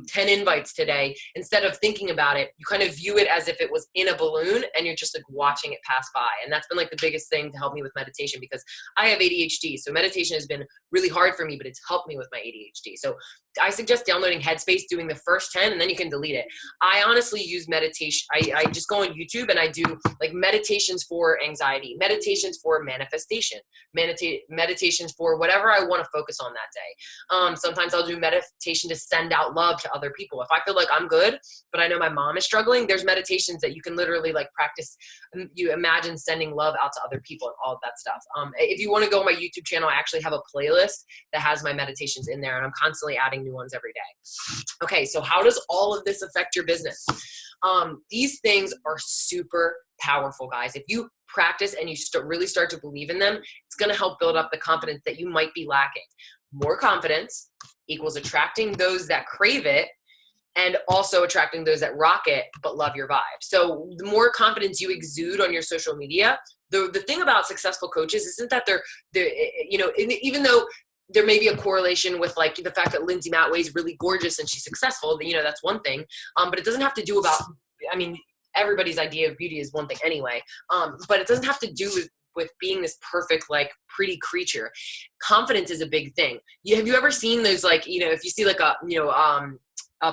10 invites today. Instead of thinking about it, you kind of view it as if it was in a balloon and you're just like watching it pass by. And that's been like the biggest thing to help me with meditation, because I have ADHD. So meditation has been really hard for me, but it's helped me with my ADHD. So I suggest downloading Headspace, doing the first 10, and then you can delete it. I honestly use meditation. I just go on YouTube and I do like meditations for anxiety, meditations for manifestation, meditations for whatever I want to focus on that day. Sometimes I'll do meditation to send out love to other people. If I feel like I'm good, but I know my mom is struggling, there's meditations that you can literally like practice. You imagine sending love out to other people and all of that stuff. If you want to go on my YouTube channel, I actually have a playlist that has my meditations in there, and I'm constantly adding new ones every day. Okay, so how does all of this affect your business? These things are super powerful, guys. If you practice and you really start to believe in them, it's going to help build up the confidence that you might be lacking. More confidence equals attracting those that crave it, and also attracting those that rock it but love your vibe. So the more confidence you exude on your social media, the thing about successful coaches isn't that they're you know, even though there may be a correlation with like the fact that Lindsay Matway is really gorgeous and she's successful, you know, that's one thing. But it doesn't have to do about, I mean, everybody's idea of beauty is one thing anyway. But it doesn't have to do with being this perfect, like pretty creature. Confidence is a big thing. Have you ever seen those, like, you know, if you see like a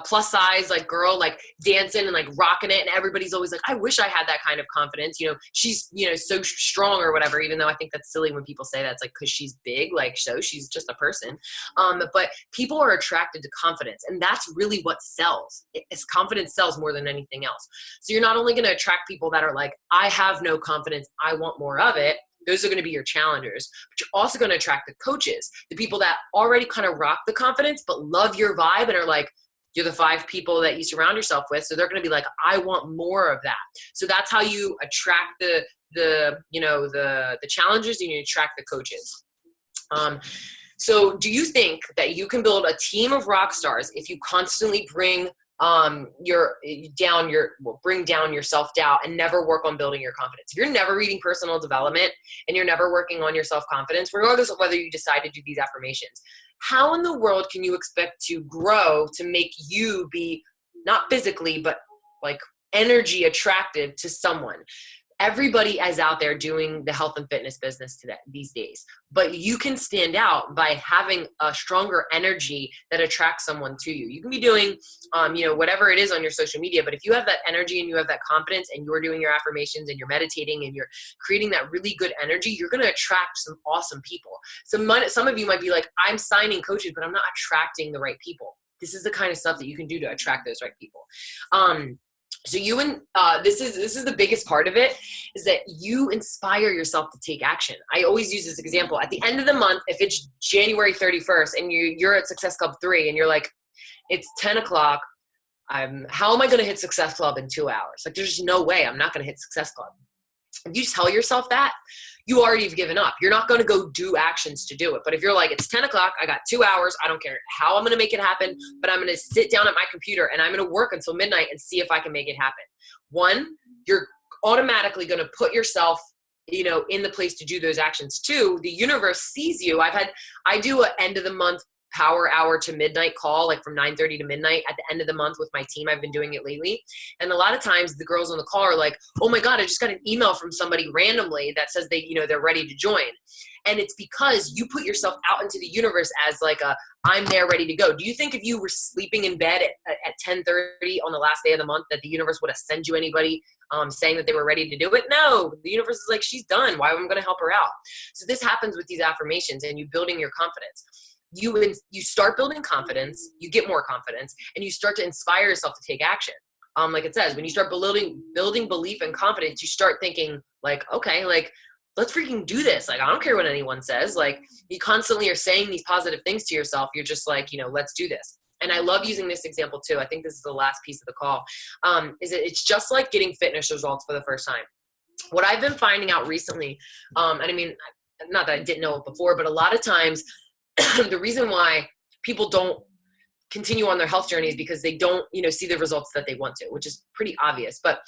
plus size like girl like dancing and like rocking it, and everybody's always like, I wish I had that kind of confidence, you know, she's, you know, so strong or whatever, even though I think that's silly when people say that. It's like, because she's big, like, so she's just a person. But people are attracted to confidence, and that's really what sells. Confidence sells more than anything else. So you're not only going to attract people that are like, I have no confidence, I want more of it. Those are going to be your challengers, but you're also going to attract the coaches, the people that already kind of rock the confidence but love your vibe and are like, you're the 5 people that you surround yourself with. So they're going to be like, I want more of that. So that's how you attract the challengers, and you attract the coaches. So do you think that you can build a team of rock stars if you constantly bring down your self-doubt and never work on building your confidence? If you're never reading personal development and you're never working on your self-confidence, regardless of whether you decide to do these affirmations, how in the world can you expect to grow to make you be not physically, but like energy attractive to someone? Everybody is out there doing the health and fitness business today, these days, but you can stand out by having a stronger energy that attracts someone to you. You can be doing, whatever it is on your social media, but if you have that energy and you have that confidence and you're doing your affirmations and you're meditating and you're creating that really good energy, you're going to attract some awesome people. Some of you might be like, I'm signing coaches, but I'm not attracting the right people. This is the kind of stuff that you can do to attract those right people. So this is the biggest part of it, is that you inspire yourself to take action. I always use this example. At the end of the month, if it's January 31st and you're at Success Club 3 and you're like, it's 10 o'clock, how am I going to hit Success Club in 2 hours? Like, there's no way I'm not going to hit Success Club. If you tell yourself that, you already have given up. You're not going to go do actions to do it. But if you're like, it's 10 o'clock, I got 2 hours, I don't care how I'm going to make it happen, but I'm going to sit down at my computer and I'm going to work until midnight and see if I can make it happen. One, you're automatically going to put yourself, in the place to do those actions. Two, the universe sees you. I do an end of the month power hour to midnight call, like from 9:30 to midnight at the end of the month with my team. I've been doing it lately. And a lot of times the girls on the call are like, oh my God, I just got an email from somebody randomly that says they're ready to join. And it's because you put yourself out into the universe as like I'm there ready to go. Do you think if you were sleeping in bed at 10:30 on the last day of the month that the universe would have sent you anybody saying that they were ready to do it? No, the universe is like, she's done. Why am I going to help her out? So this happens with these affirmations and you building your confidence. You start building confidence, you get more confidence, and you start to inspire yourself to take action. Like it says, when you start building belief and confidence, you start thinking like, okay, like let's freaking do this. Like, I don't care what anyone says. Like, you constantly are saying these positive things to yourself. You're just like, let's do this. And I love using this example too. I think this is the last piece of the call. It's just like getting fitness results for the first time. What I've been finding out recently, and I mean, not that I didn't know it before, but a lot of times the reason why people don't continue on their health journey is because they don't, see the results that they want to, which is pretty obvious. But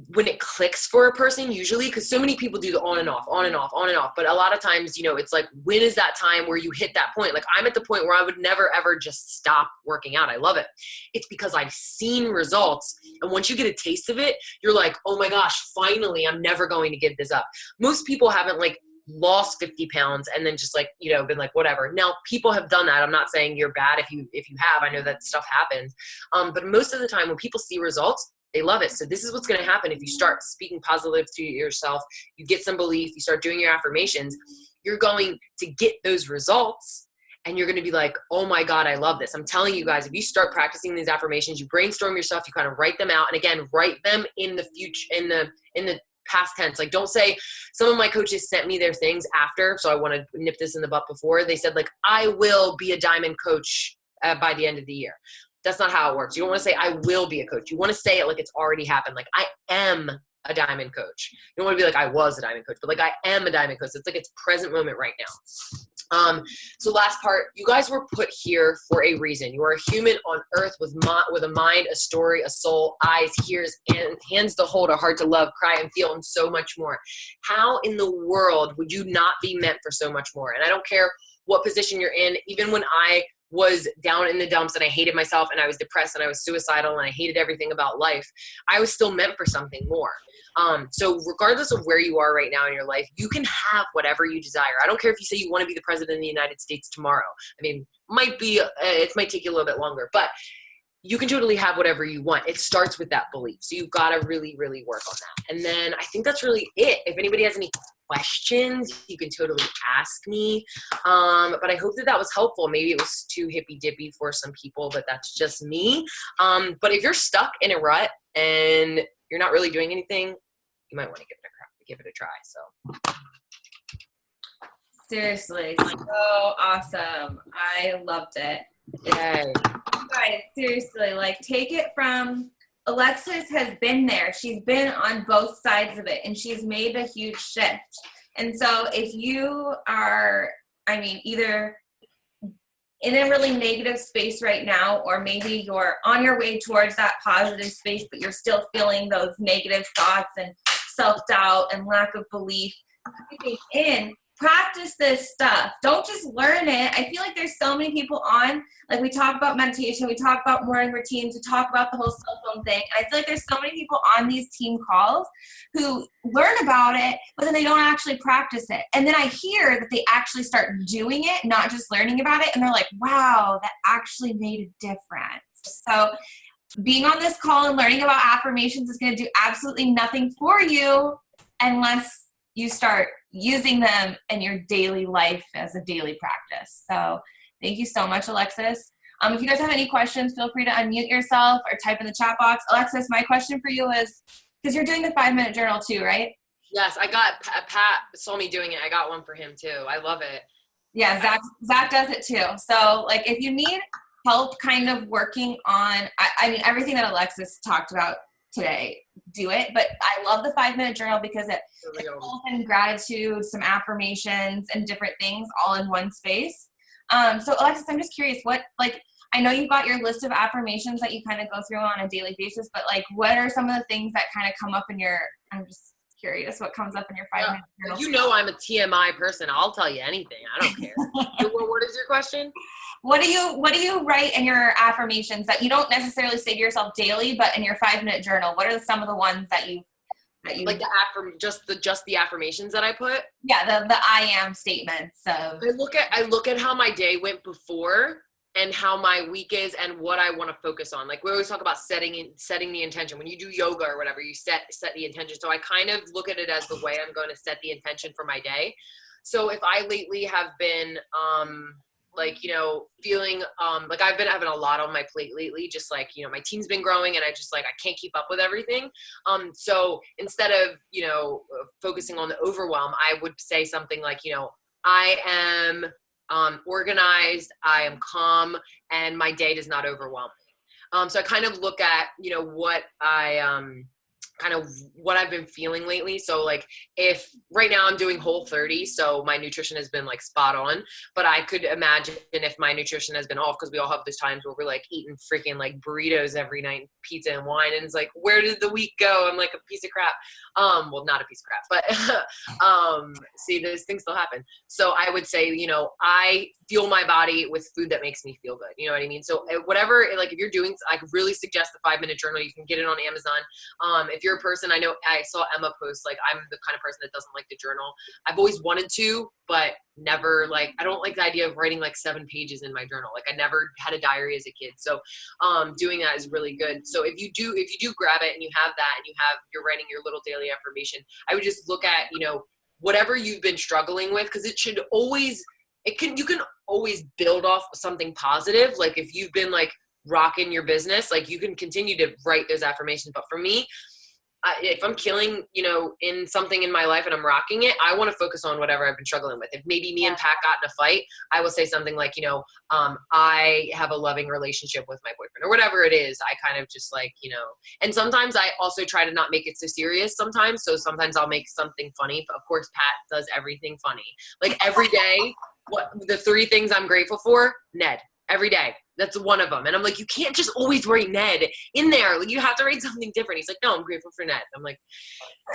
when it clicks for a person, usually, because so many people do the on and off, on and off, on and off. But a lot of times, it's like, when is that time where you hit that point? Like, I'm at the point where I would never, ever just stop working out. I love it. It's because I've seen results. And once you get a taste of it, you're like, oh my gosh, finally, I'm never going to give this up. Most people haven't like lost 50 pounds and then just like, been like, whatever. Now, people have done that. I'm not saying you're bad if you have. I know that stuff happens. But most of the time when people see results, they love it. So this is what's going to happen if you start speaking positive to yourself, you get some belief, you start doing your affirmations, you're going to get those results and you're going to be like, oh my God, I love this. I'm telling you guys, if you start practicing these affirmations, you brainstorm yourself, you kind of write them out. And again, write them in the future, in the past tense. Like, don't say, some of my coaches sent me their things after. So I want to nip this in the butt before. They said like, I will be a diamond coach by the end of the year. That's not how it works. You don't want to say, I will be a coach. You want to say it like it's already happened. Like, I am a diamond coach. You don't want to be like, I was a diamond coach, but like, I am a diamond coach. It's like it's present moment right now. So last part, you guys were put here for a reason. You are a human on earth with a mind, a story, a soul, eyes, ears, and hands to hold, a heart to love, cry and feel, and so much more. How in the world would you not be meant for so much more? And I don't care what position you're in. Even when I was down in the dumps and I hated myself and I was depressed and I was suicidal and I hated everything about life, I was still meant for something more. So regardless of where you are right now in your life, you can have whatever you desire. I don't care if you say you want to be the president of the United States tomorrow. I mean, it might take you a little bit longer, but you can totally have whatever you want. It starts with that belief. So you've got to really, really work on that. And then I think that's really it. If anybody has any questions, you can totally ask me. But I hope that was helpful. Maybe it was too hippy dippy for some people, but that's just me. But if you're stuck in a rut and you're not really doing anything, you might want to give it a try. So seriously, so awesome. I loved it. Yay. Guys, seriously, like, take it from Alexis has been there. She's been on both sides of it and she's made a huge shift. And so if you are, either in a really negative space right now, or maybe you're on your way towards that positive space, but you're still feeling those negative thoughts and self-doubt and lack of belief, practice this stuff. Don't just learn it. I feel like there's so many people on, like, we talk about meditation, we talk about morning routines, we talk about the whole cell phone thing. And I feel like there's so many people on these team calls who learn about it, but then they don't actually practice it. And then I hear that they actually start doing it, not just learning about it. And they're like, wow, that actually made a difference. So being on this call and learning about affirmations is going to do absolutely nothing for you unless you start using them in your daily life as a daily practice. So thank you so much, Alexis. If you guys have any questions, feel free to unmute yourself or type in the chat box. Alexis, my question for you is, because you're doing the 5-minute journal too, right? Yes, I got Pat saw me doing it. I got one for him too. I love it. Yeah, Zach does it too. So like, if you need help kind of working on, everything that Alexis talked about today, do it. But I love the 5-minute journal because it pulls in gratitude, some affirmations, and different things all in one space. So Alexis, I'm just curious, I know you've got your list of affirmations that you kind of go through on a daily basis, but like, what are some of the things that kind of come up in I'm just curious what comes up in your 5-minute journal. You know I'm a TMI person. I'll tell you anything. I don't care. What is your question? What do you write in your affirmations that you don't necessarily say to yourself daily, but in your 5-minute journal? What are some of the ones that you like just the affirmations that I put? Yeah, the I am statements. So I look at how my day went before and how my week is and what I want to focus on. Like, we always talk about setting the intention. When you do yoga or whatever, you set the intention. So I kind of look at it as the way I'm going to set the intention for my day. So if I lately have been like, you know, feeling like I've been having a lot on my plate lately, just like, you know, my team's been growing and I just like, I can't keep up with everything. So instead of, you know, focusing on the overwhelm, I would say something like, you know, I am organized, I am calm, and my day does not overwhelm me. So I kind of look at, you know, what kind of what I've been feeling lately. So like if right now I'm doing Whole30, so my nutrition has been like spot on, but I could imagine if my nutrition has been off, because we all have those times where we're like eating freaking like burritos every night, pizza and wine, and it's like, where did the week go? I'm like a piece of crap. Well, not a piece of crap, but see, those things still happen. So I would say, you know, I fuel my body with food that makes me feel good. You know what I mean? So whatever, like if you're doing, I could really suggest the 5-minute journal. You can get it on Amazon. If you're a person, I know I saw Emma post, like I'm the kind of person that doesn't like to journal. I've always wanted to, but never, like, I don't like the idea of writing like 7 pages in my journal. Like I never had a diary as a kid. So doing that is really good. So if you do grab it and you have that and you're writing your little daily affirmation, I would just look at, you know, whatever you've been struggling with, because you can always build off something positive. Like if you've been like rocking your business, like you can continue to write those affirmations. But for me, if I'm killing, you know, in something in my life and I'm rocking it, I want to focus on whatever I've been struggling with. If maybe me and Pat got in a fight, I will say something like, you know, I have a loving relationship with my boyfriend, or whatever it is. I kind of just like, you know, and sometimes I also try to not make it so serious sometimes. So sometimes I'll make something funny, but of course Pat does everything funny. Like every day, the 3 things I'm grateful for, Ned. Every day. That's one of them. And I'm like, you can't just always write Ned in there. Like you have to write something different. He's like, no, I'm grateful for Ned. I'm like,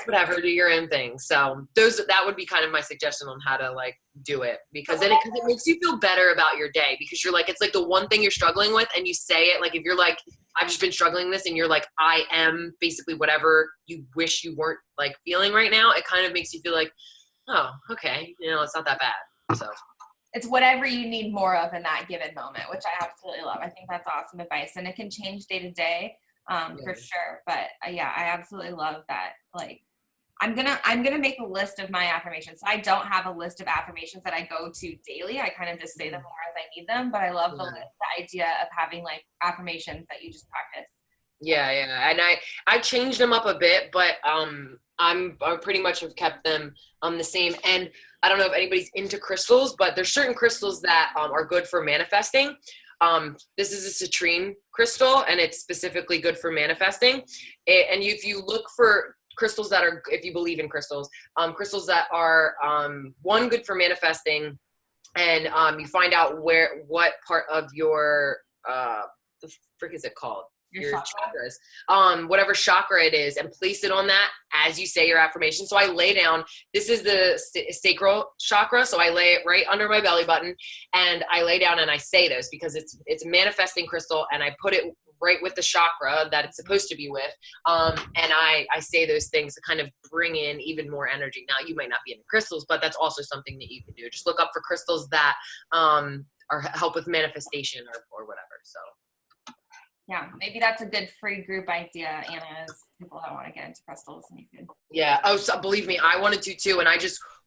whatever, do your own thing. So that would be kind of my suggestion on how to like do it, because then it makes you feel better about your day, because you're like, it's like the one thing you're struggling with and you say it. Like if you're like, I've just been struggling with this, and you're like, I am basically whatever you wish you weren't like feeling right now. It kind of makes you feel like, oh, okay, you know, it's not that bad. So it's whatever you need more of in that given moment, which I absolutely love. I think that's awesome advice, and it can change day to day, for sure. But yeah, I absolutely love that. Like, I'm gonna make a list of my affirmations. I don't have a list of affirmations that I go to daily. I kind of just say them more as I need them. But I love the idea of having like affirmations that you just practice. Yeah, and I changed them up a bit, but I pretty much have kept them the same. And I don't know if anybody's into crystals, but there's certain crystals that are good for manifesting. This is a citrine crystal, and it's specifically good for manifesting. And if you look for crystals that are, if you believe in crystals, crystals that are one, good for manifesting, and you find out what part of your the frick is it called? Your chakras, whatever chakra it is, and place it on that as you say your affirmation. So I lay down, this is the sacral chakra, so I lay it right under my belly button, and I lay down and I say this, because it's a manifesting crystal, and I put it right with the chakra that it's supposed to be with, and I say those things to kind of bring in even more energy. Now, you might not be into crystals, but that's also something that you can do. Just look up for crystals that help with manifestation or whatever. So yeah, maybe that's a good free group idea, Anna, is people that want to get into crystals. And you can. Yeah. Oh, so believe me, I wanted to too. And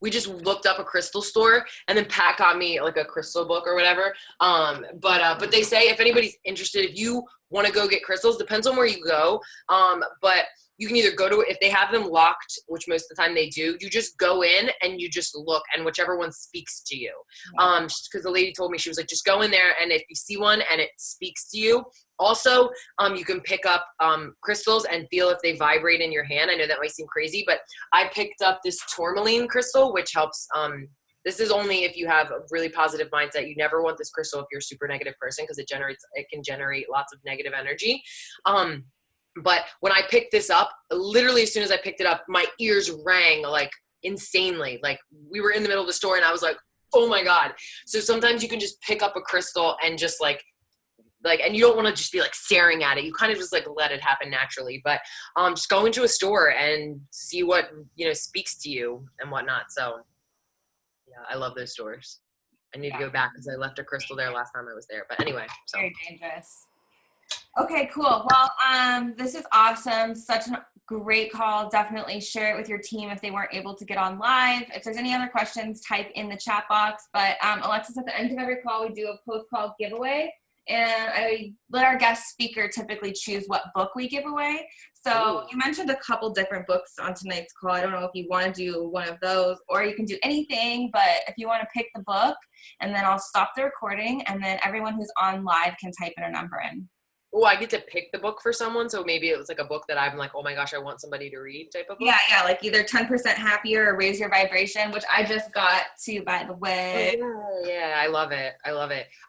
we just looked up a crystal store, and then Pat got me like a crystal book or whatever. But they say if anybody's interested, if you want to go get crystals, depends on where you go. But you can either go to, if they have them locked, which most of the time they do, you just go in and you just look, and whichever one speaks to you. Because the lady told me, she was like, just go in there, and if you see one and it speaks to you. Also, you can pick up crystals and feel if they vibrate in your hand. I know that might seem crazy, but I picked up this tourmaline crystal, which helps. This is only if you have a really positive mindset. You never want this crystal if you're a super negative person, because it can generate lots of negative energy. But when I picked this up, literally as soon as I picked it up, my ears rang like insanely. Like we were in the middle of the store and I was like, oh my God. So sometimes you can just pick up a crystal and just like, and you don't want to just be like staring at it. You kind of just like let it happen naturally, but just go into a store and see what, speaks to you and whatnot. So yeah, I love those stores. I need to go back because I left a crystal there last time I was there. But anyway, so. Very dangerous. Okay, cool. Well, this is awesome. Such a great call. Definitely share it with your team if they weren't able to get on live. If there's any other questions, type in the chat box. But Alexis, at the end of every call, we do a post-call giveaway. And I let our guest speaker typically choose what book we give away. So you mentioned a couple different books on tonight's call. I don't know if you want to do one of those or you can do anything, but if you want to pick the book, and then I'll stop the recording, and then everyone who's on live can type in a number in. Oh, I get to pick the book for someone, so maybe it was like a book that I'm like, oh my gosh, I want somebody to read type of book. Yeah, like either 10% happier or raise your vibration, which I just got to, by the way. Oh, yeah, I love it.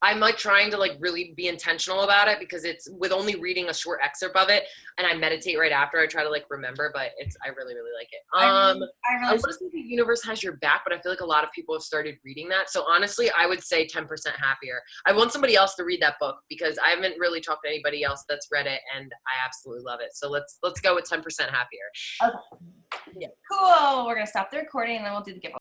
I'm like trying to like really be intentional about it because it's with only reading a short excerpt of it, and I meditate right after. I try to like remember, but I really, really like it. I want to say The Universe Has Your Back, but I feel like a lot of people have started reading that. So honestly, I would say 10% Happier. I want somebody else to read that book because I haven't really talked to anybody else that's read it, and I absolutely love it. So let's go with 10% Happier. Okay. Yeah. Cool. We're gonna stop the recording and then we'll do the giveaway.